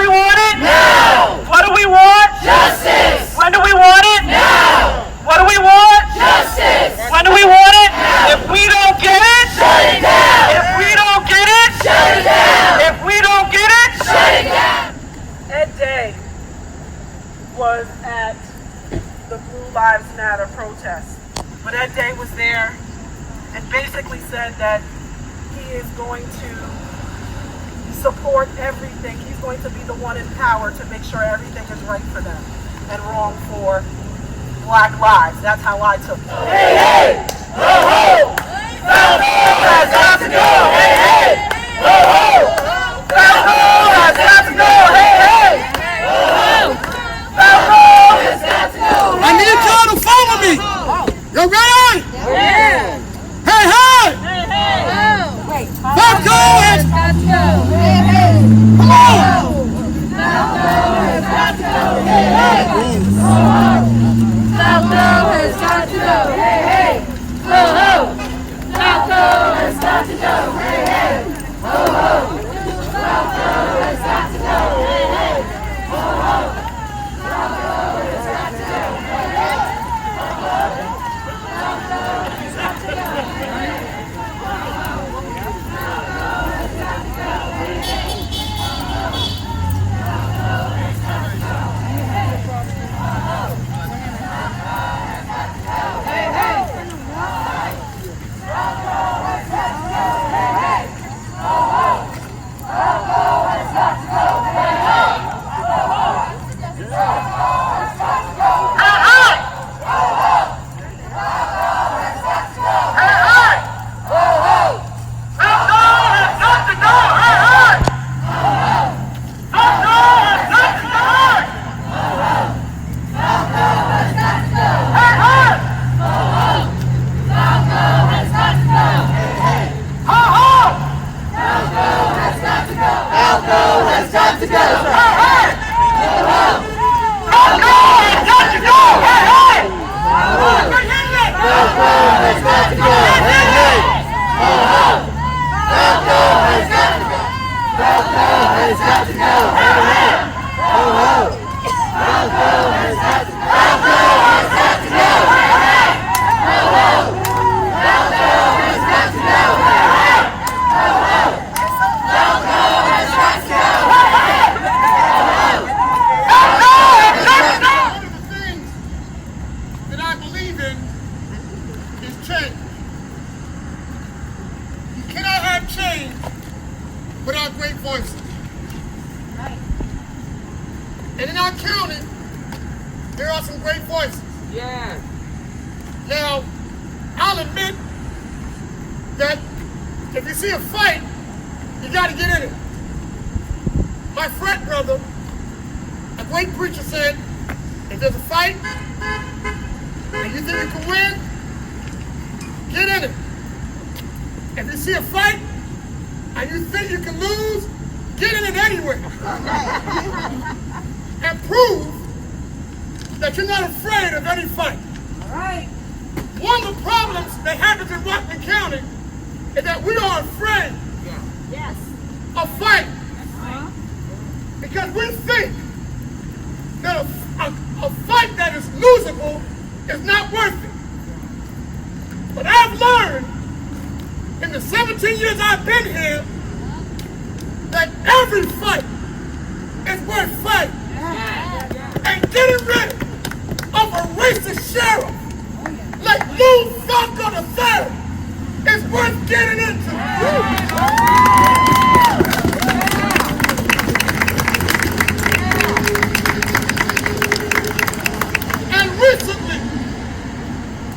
we want it? Now! What do we want? Justice! When do we want it? Now! What do we want? Justice! When do we want it? Now! If we don't get it, Shut it down! if we don't get it, Shut it down! if we don't get it, Shut it down! Ed Day was at the Blue Lives Matter protest. But Ed Day was there and basically said that he is going to support everything. He's going to be the one in power to make sure everything is right for them and wrong for Black lives. That's how I took it. Hey, hey! Ho, ho! Falco has got to go! Hey, hey! Ho, ho! Falco has got to go! Hey, hey! Ho, ho! Falco has got to go! I need y'all to follow me. You ready? Yeah. Hey, hey! Wait. Falco has got to go. Hey, hey. come on! Falco has got to go. Hey, hey. Falco has got to go. Hey, hey. Ho, ho. Falco has got to go. Hey, hey. Ho, ho. Falco has got to go. Hey, hey. Ho, ho. Falco has got to go. Hey, hey. Ho, ho. Falco has got to go. Hey, hey. Without great voices. Right. And in our county, there are some great voices. Yeah. Now, I'll admit that if you see a fight, you got to get in it. My frat brother, a great preacher, said, if there's a fight and you think you can win, get in it. If you see a fight and you think you can lose, get in it anyway. And prove that you're not afraid of any fight. All right. One of the problems that happens in Rockland County is that we are afraid Yes. of fighting. Because we think that a fight that is losable is not worth it. But I've learned in the 17 years I've been here that every fight is worth fighting. And getting rid of a racist sheriff like Lou Falco III is worth getting into. And recently,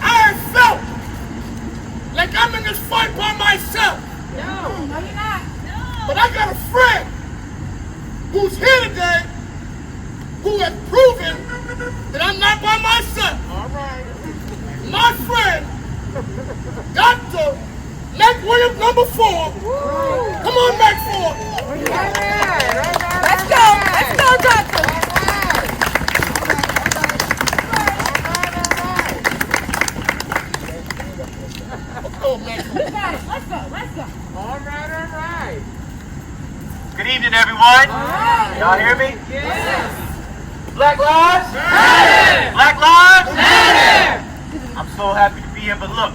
I have felt like I'm in this fight by myself. No, you're not. No. But I got a friend who's here today who has proven that I'm not by myself. All right. My friend, Dr. Mac Williams, number 4. Come on, Mac 4. Let's go. Let's go, doctor. Oh, Mac 4. You got it. Let's go. Let's go. All right, all right. Good evening, everyone. Y'all hear me? Yes. Black lives matter. Black lives matter. I'm so happy to be here, but look,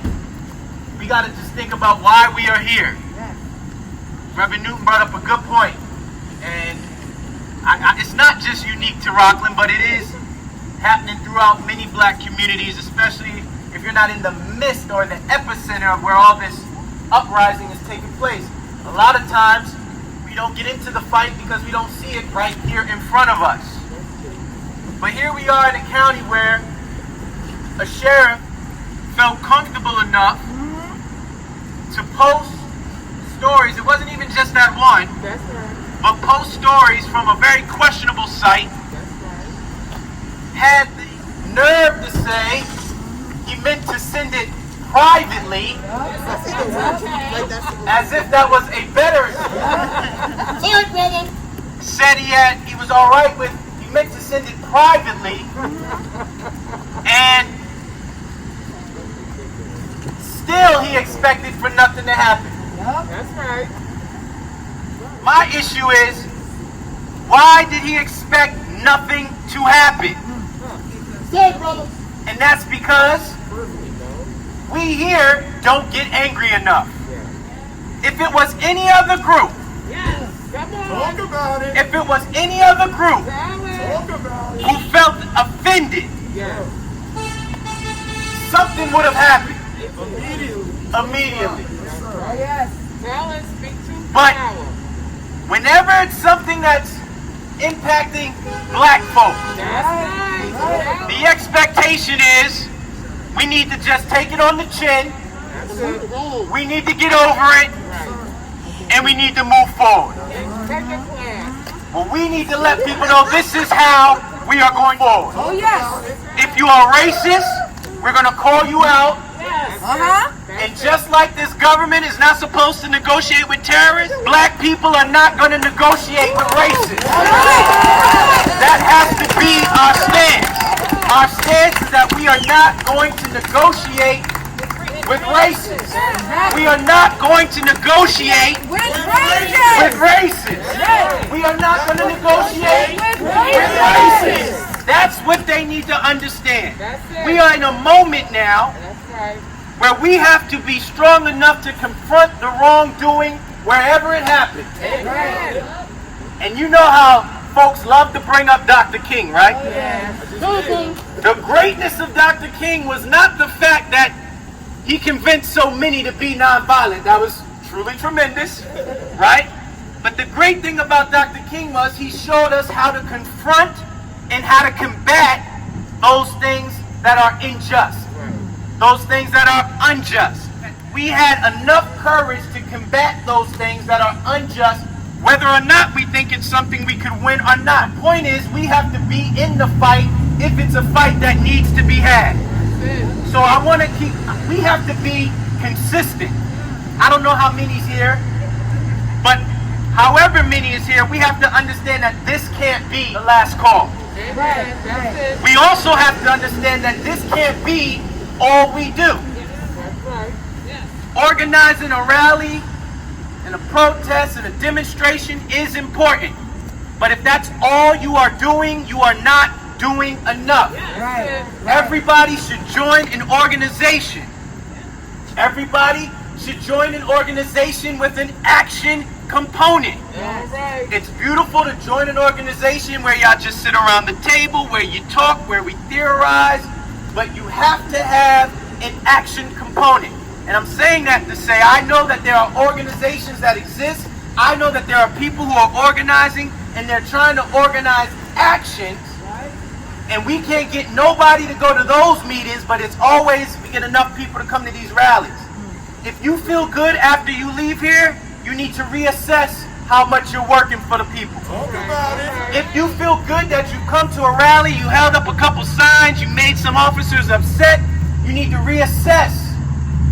we got to just think about why we are here. Reverend Newton brought up a good point, and it's not just unique to Rockland, but it is happening throughout many black communities, especially if you're not in the midst or the epicenter of where all this uprising is taking place. A lot of times, we don't get into the fight because we don't see it right here in front of us. But here we are in a county where a sheriff felt comfortable enough to post stories. It wasn't even just that one, but post stories from a very questionable site. Had the nerve to say he meant to send it privately, as if that was a better. Said he was all right with. He meant to send it privately, and still he expected for nothing to happen. That's right. My issue is, why did he expect nothing to happen? And that's because we here don't get angry enough. If it was any other group, Talk about it. if it was any other group Talk about it. who felt offended, something would have happened immediately. But whenever it's something that's impacting black folk, the expectation is we need to just take it on the chin, we need to get over it, and we need to move forward. Well, we need to let people know this is how we are going forward. If you are racist, we're going to call you out. And just like this government is not supposed to negotiate with terrorists, black people are not going to negotiate with racists. That has to be our stance. Our stance is that we are not going to negotiate with racists. We are not going to negotiate with racists. We are not going to negotiate with racists. That's what they need to understand. We are in a moment now where we have to be strong enough to confront the wrongdoing wherever it happens. And you know how folks love to bring up Dr. King, right? The greatness of Dr. King was not the fact that he convinced so many to be nonviolent. That was truly tremendous, right? But the great thing about Dr. King was he showed us how to confront and how to combat those things that are unjust. Those things that are unjust. We had enough courage to combat those things that are unjust, whether or not we think it's something we could win or not. Point is, we have to be in the fight if it's a fight that needs to be had. So we have to be consistent. I don't know how many's here, but however many is here, we have to understand that this can't be the last call. We also have to understand that this can't be all we do. Organizing a rally and a protest and a demonstration is important. But if that's all you are doing, you are not doing enough. Everybody should join an organization. Everybody should join an organization with an action component. It's beautiful to join an organization where y'all just sit around the table, where you talk, where we theorize, but you have to have an action component. And I'm saying that to say I know that there are organizations that exist. I know that there are people who are organizing and they're trying to organize actions. And we can't get nobody to go to those meetings, but it's always we get enough people to come to these rallies. If you feel good after you leave here, you need to reassess how much you're working for the people. If you feel good that you come to a rally, you held up a couple signs, you made some officers upset, you need to reassess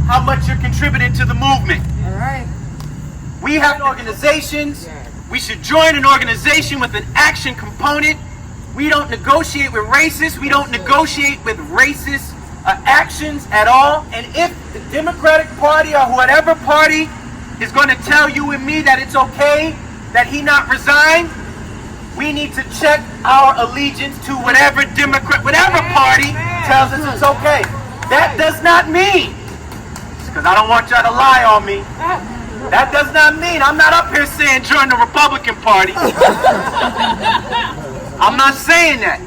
how much you're contributing to the movement. We have organizations. We should join an organization with an action component. We don't negotiate with racists. We don't negotiate with racist actions at all. And if the Democratic Party or whatever party is going to tell you and me that it's okay that he not resign, we need to check our allegiance to whatever whatever party tells us it's okay. That does not mean, because I don't want y'all to lie on me, that does not mean I'm not up here saying join the Republican Party. I'm not saying that.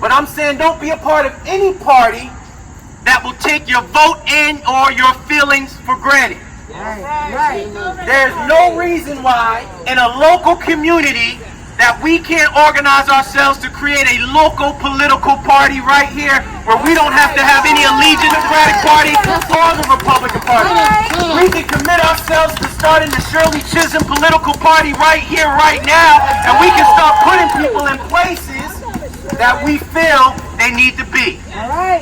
But I'm saying don't be a part of any party that will take your vote and or your feelings for granted. Right. There's no reason why in a local community that we can't organize ourselves to create a local political party right here where we don't have to have any allegiance to the Democratic Party or the Republican Party. We can commit ourselves to starting the Shirley Chisholm political party right here, right now, and we can start putting people in places that we feel they need to be.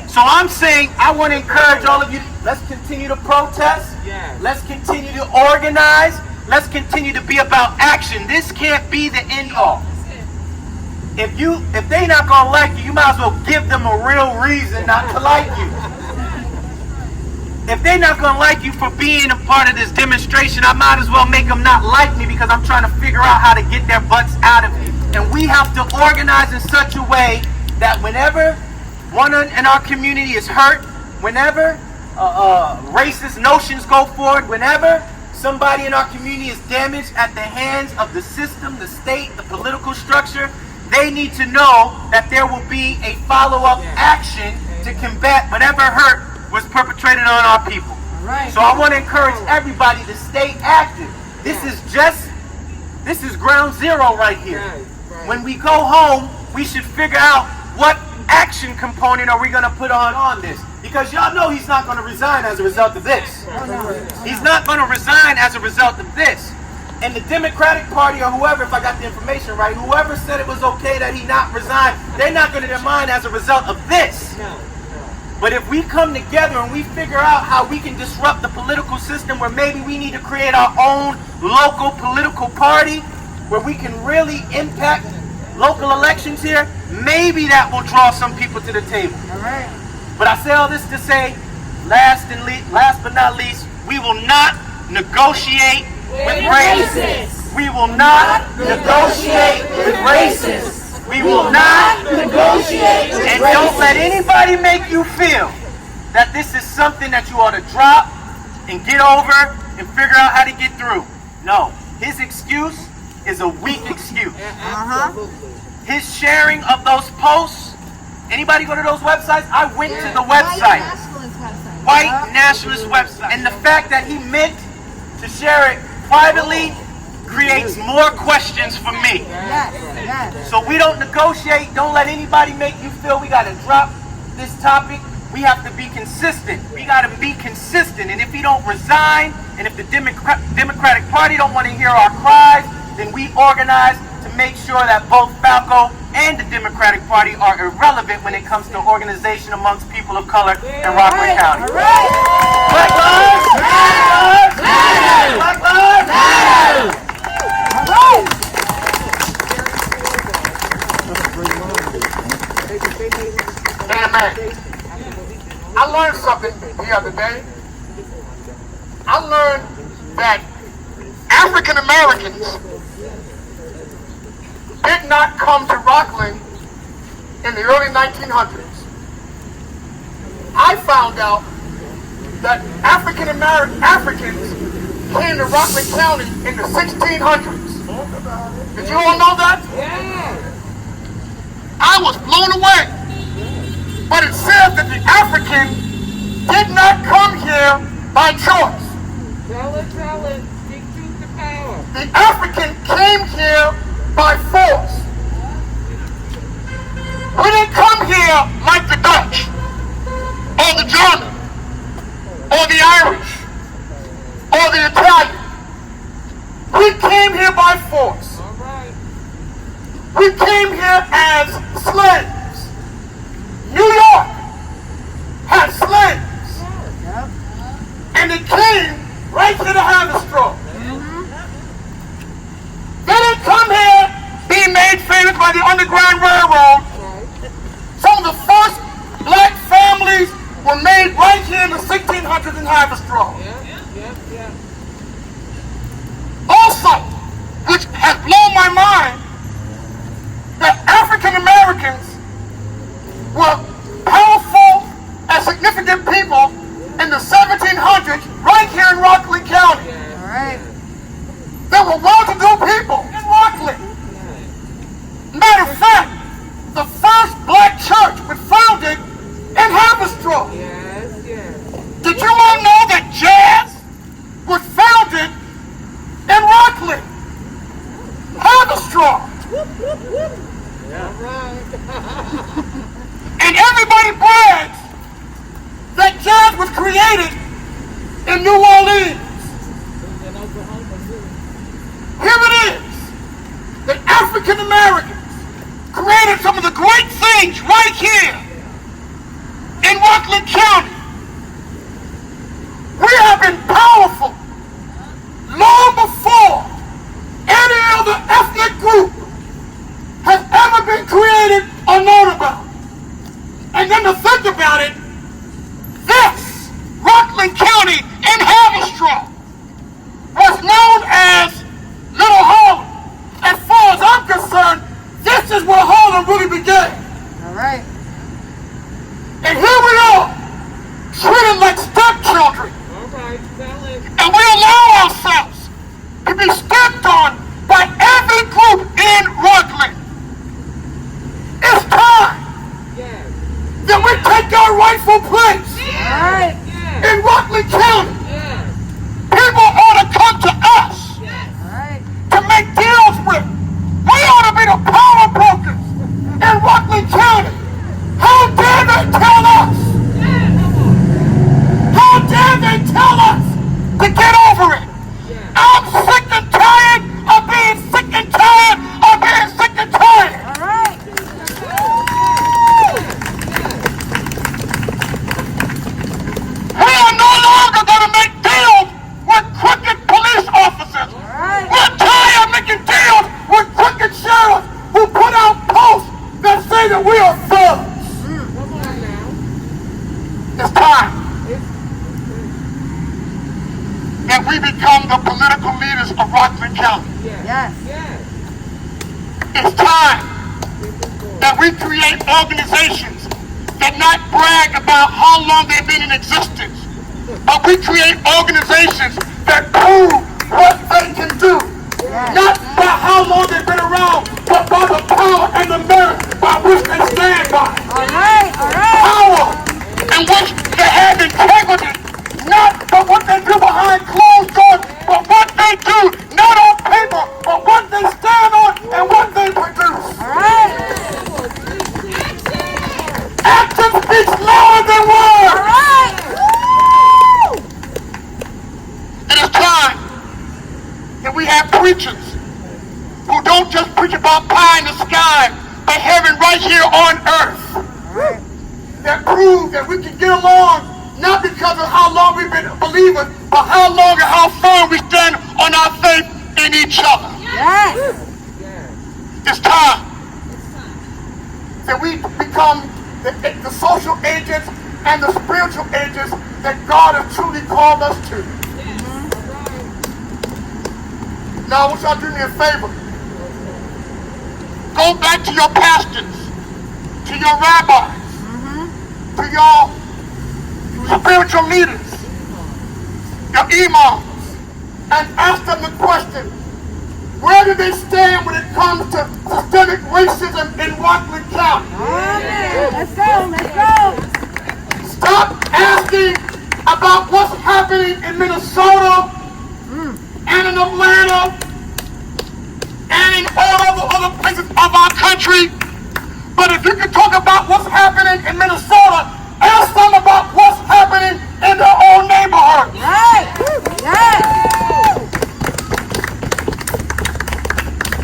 So I'm saying I want to encourage all of you, let's continue to protest, let's continue to organize, let's continue to be about action. This can't be the end all. If they not gonna like you, you might as well give them a real reason not to like you. If they not gonna like you for being a part of this demonstration, I might as well make them not like me because I'm trying to figure out how to get their butts out of me. And we have to organize in such a way that whenever one in our community is hurt, whenever racist notions go forward, whenever somebody in our community is damaged at the hands of the system, the state, the political structure, they need to know that there will be a follow-up action to combat whatever hurt was perpetrated on our people. So I want to encourage everybody to stay active. This is ground zero right here. When we go home, we should figure out what action component are we going to put on this. Because y'all know he's not going to resign as a result of this. He's not going to resign as a result of this. And the Democratic Party or whoever, if I got the information right, whoever said it was okay that he not resign, they're not going to resign as a result of this. But if we come together and we figure out how we can disrupt the political system where maybe we need to create our own local political party where we can really impact local elections here, maybe that will draw some people to the table. But I say all this to say, last but not least, we will not negotiate with racists. We will not negotiate with racists. We will not negotiate with racists. And don't let anybody make you feel that this is something that you ought to drop and get over and figure out how to get through. No, his excuse is a weak excuse. His sharing of those posts, anybody go to those websites? I went to the website. White nationalist website. And the fact that he meant to share it privately creates more questions for me. So we don't negotiate. Don't let anybody make you feel we got to drop this topic. We have to be consistent. We got to be consistent. And if he don't resign, and if the Democratic Party don't want to hear our cries, then we organize to make sure that both Falco and the Democratic Party are irrelevant when it comes to organization amongst people of color in Rockland County. Black lives matter! Black lives matter! Amen. I learned something the other day. I learned that African Americans did not come to Rockland in the early 1900s. I found out that Africans came to Rockland County in the 1600s. Did you all know that? I was blown away. But it says that the African did not come here by choice. Tell it. Speak truth to power. The African came here by force. We didn't come here like the Dutch, or the German, or the Irish, or the Italian. We came here by force. All right. We came here as slaves. New York had slaves. And they came right to the harvest straw. They didn't come here being made famous by the Underground Railroad. Some of the first black families were made right here in the 1600s in Harvest Straw. has blown my mind that African Americans were powerful and significant people in the 1700s right here in Rockland County. All right. They were well-to-do people in Rockland. Matter of fact, the first black church was founded in Haverstraw. Did you all know that jazz was founded in Rockland? Haverstraw. And everybody brags that jazz was created in New Orleans. Here it is, that African Americans created some of the great things right here in Rockland County. We have been powerful long before any other ethnic group has ever been created or known about. And then to think about it, this Rockland County in Haverstraw was known as Little Harlem. As far as I'm concerned, this is where Harlem really began. All right. And here we are, treated like stepchildren. And we allow ourselves to be stepped on by every group in Rockland. It's time that we take our rightful place All right. in Rockland County. People ought to come to us All right. to make deals with. We ought to be the power brokers in Rockland County. How dare they tell us? How dare they tell us to get over it? I'm sick and tired of being sick and tired of being sick and tired. All right. We are no longer going to make deals with crooked police officers. right. We're tired of making deals with crooked sheriffs who put out posts that say that we are thugs. It's time that we become the political leaders of Rockland County. Yes. It's time that we create organizations that not brag about how long they've been in existence, but we create organizations that prove what they can do. Not by how long they've been around, but by the power and the merit by which they stand by. All right. All right. Power in which they have integrity, not for what they do behind closed doors, but what they do, not on paper, but what they stand on and what they produce. All right. Action speaks louder than words. All right. Woo! It is time that we have preachers who don't just preach about pie in the sky, but heaven right here on earth. All right. That prove that we can get along, not because of how long we've been believers, but how long and how firm we stand on our faith in each other. Yes. It's time that we become the social agents and the spiritual agents that God has truly called us to. Now I want y'all to do me a favor. Go back to your pastors, to your rabbis, to your spiritual leaders, your imams, and ask them the question, where do they stand when it comes to systemic racism in Rockland County? Amen. Let's go. Let's go. Stop asking about what's happening in Minnesota and in Atlanta and in all of the other places of our country. But if you can talk about what's happening in Minnesota, ask them about what's happening in their own neighborhood. Right. Yes.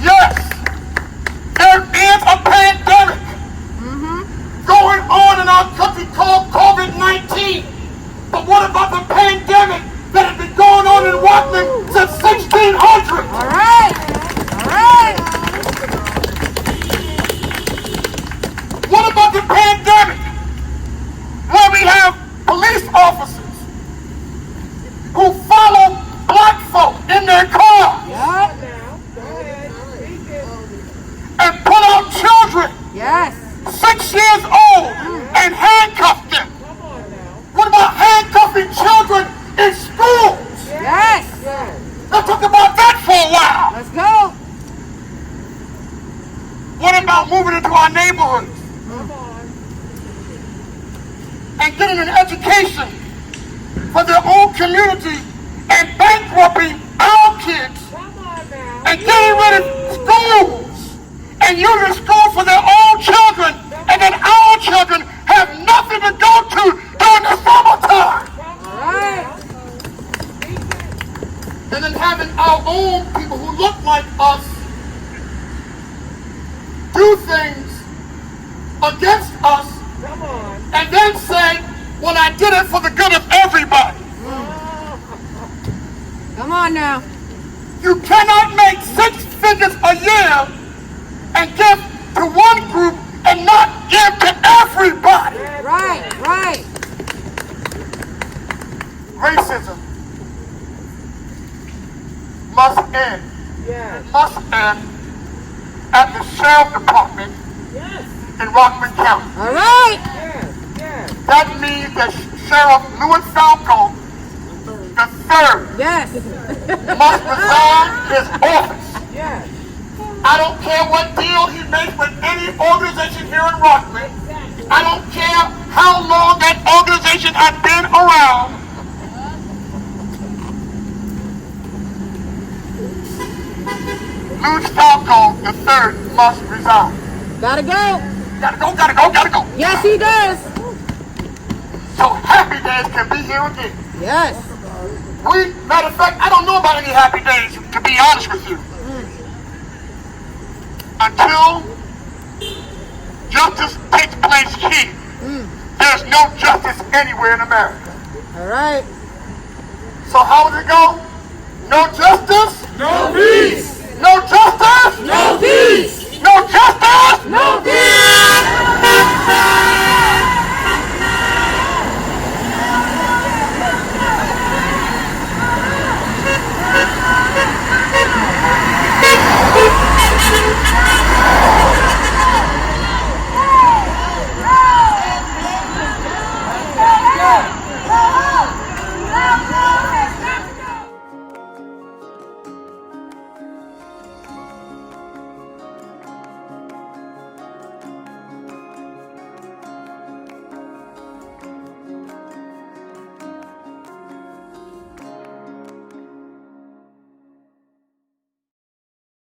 Yes, there is a pandemic going on in our country called COVID-19. But what about the pandemic that has been going on in Rockland since 1600? All right. All right. What about the pandemic where we have police officers who follow getting an education for their own community and bankrupting our kids and getting rid of schools and using schools for their own children, and then our children have nothing to go to during the summertime. And then having our own people who look like us do things against us and then say, well, I did it for the good of everybody. Come on now. You cannot make 6 figures a year and give to one group and not give to everybody. Right. Racism must end. It must end at the sheriff department in Rockland County. All right. That means that Sheriff Louis Falco III Yes. must resign his office. I don't care what deal he makes with any organization here in Rockland. I don't care how long that organization has been around. Louis Falco III must resign. Gotta go. Gotta go. Yes, he does. So Happy Days can be here again. Yes. Matter of fact, I don't know about any Happy Days, to be honest with you. Until justice takes place here, there's no justice anywhere in America. All right. So how does it go?